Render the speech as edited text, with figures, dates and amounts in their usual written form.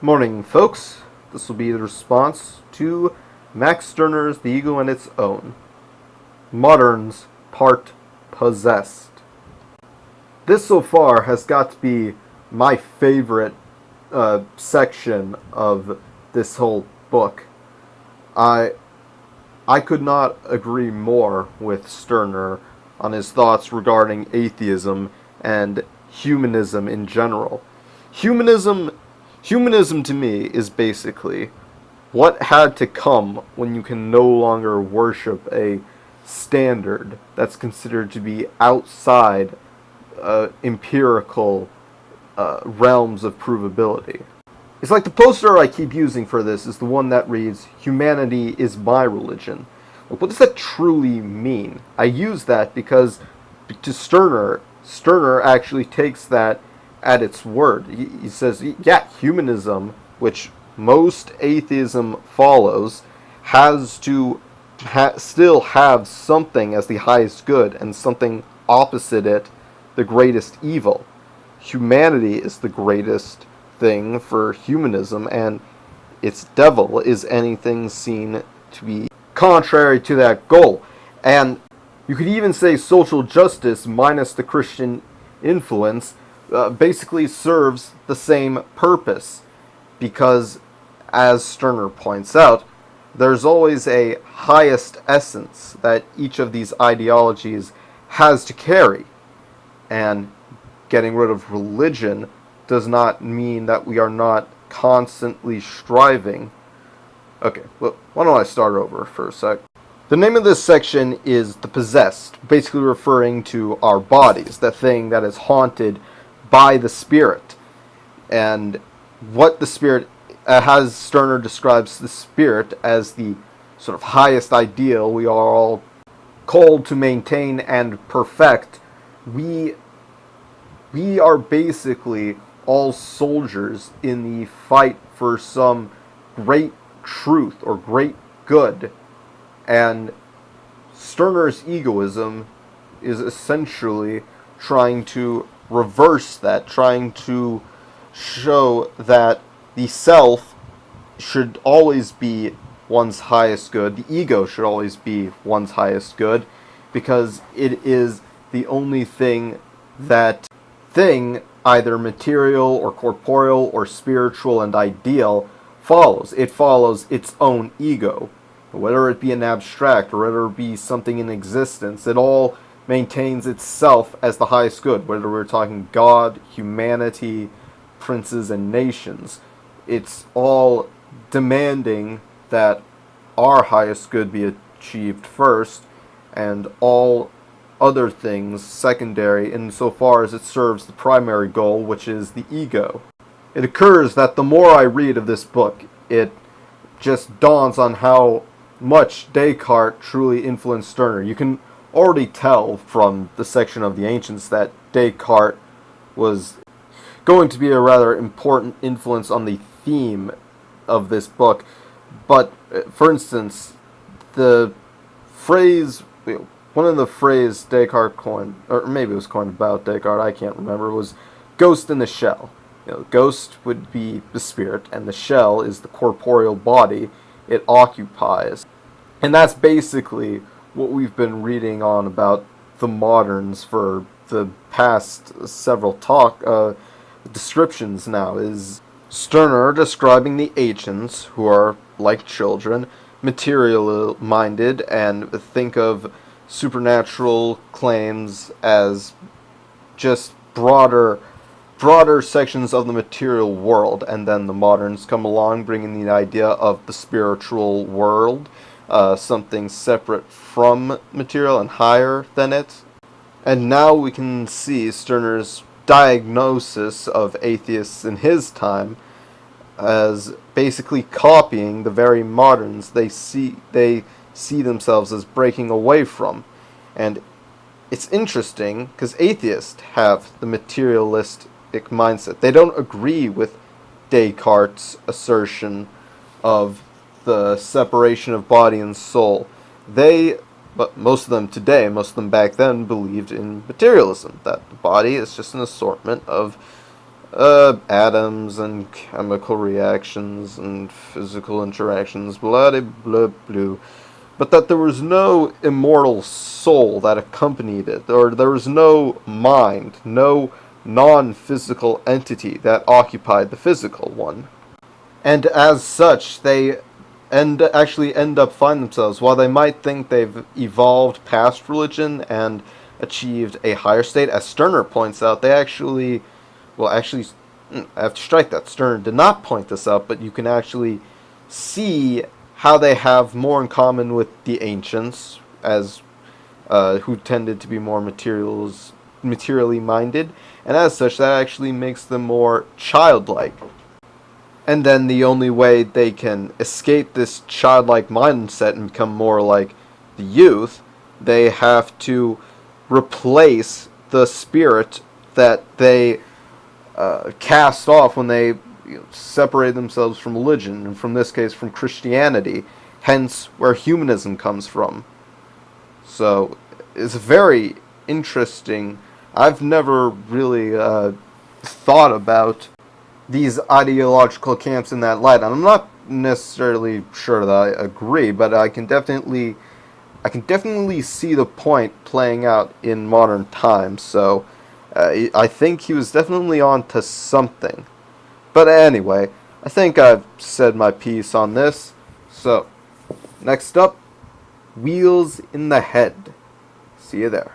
Morning, folks. This will be the response to Max Stirner's The Ego and Its Own. Moderns, Part Possessed. This so far has got to be my favorite section of this whole book. I could not agree more with Stirner on his thoughts regarding atheism and humanism in general. Humanism to me is basically what had to come when you can no longer worship a standard that's considered to be outside empirical realms of provability. It's like the poster I keep using for this is the one that reads, "Humanity is my religion." What does that truly mean? I use that because to Stirner actually takes that at its word. He says, yeah, humanism, which most atheism follows, has to still have something as the highest good and something opposite it, the greatest evil. Humanity is the greatest thing for humanism, and its devil is anything seen to be contrary to that goal. And you could even say social justice minus the Christian influence basically serves the same purpose, because, as Stirner points out, there's always a highest essence that each of these ideologies has to carry, and getting rid of religion does not mean that we are not constantly striving. Okay, well, why don't I start over for a sec? The name of this section is The Possessed, basically referring to our bodies, the thing that is haunted by the spirit. And what the spirit, as Stirner describes the spirit as the sort of highest ideal we are all called to maintain and perfect, we are basically all soldiers in the fight for some great truth or great good. And Stirner's egoism is essentially trying to reverse that, trying to show that the self should always be one's highest good, the ego should always be one's highest good, because it is the only thing either material or corporeal or spiritual and ideal, follows. It follows its own ego. Whether it be an abstract or whether it be something in existence, it all maintains itself as the highest good. Whether we're talking God, humanity, princes, and nations, it's all demanding that our highest good be achieved first, and all other things secondary insofar as it serves the primary goal, which is the ego. It occurs that the more I read of this book, it just dawns on how much Descartes truly influenced Stirner. You can already tell from the section of the Ancients that Descartes was going to be a rather important influence on the theme of this book. But, for instance, the phrase, one of the phrases Descartes coined, or maybe it was coined about Descartes, I can't remember, was ghost in the shell. Ghost would be the spirit, and the shell is the corporeal body it occupies. And that's basically what we've been reading on about the moderns for the past several descriptions now, is Stirner describing the ancients, who are like children, material-minded, and think of supernatural claims as just broader sections of the material world, and then the moderns come along bringing the idea of the spiritual world, something separate from material and higher than it. And now we can see Stirner's diagnosis of atheists in his time as basically copying the very moderns they see themselves as breaking away from. And it's interesting because atheists have the materialistic mindset. They don't agree with Descartes' assertion of the separation of body and soul. But most of them today, most of them back then, believed in materialism, that the body is just an assortment of atoms and chemical reactions and physical interactions, blah de blah blue. But that there was no immortal soul that accompanied it, or there was no mind, no non-physical entity that occupied the physical one. And as such, they actually end up finding themselves, while they might think they've evolved past religion and achieved a higher state, as Stirner points out, they actually, well, actually, I have to strike that. Stirner did not point this out, but you can actually see how they have more in common with the ancients, as who tended to be more materially minded, and as such, that actually makes them more childlike. And then the only way they can escape this childlike mindset and become more like the youth, they have to replace the spirit that they cast off when they separate themselves from religion, and from this case from Christianity, hence where humanism comes from. So it's very interesting. I've never really thought about these ideological camps in that light. And I'm not necessarily sure that I agree, but I can definitely see the point playing out in modern times. So I think he was definitely on to something. But anyway, I think I've said my piece on this. So next up, Wheels in the Head. See you there.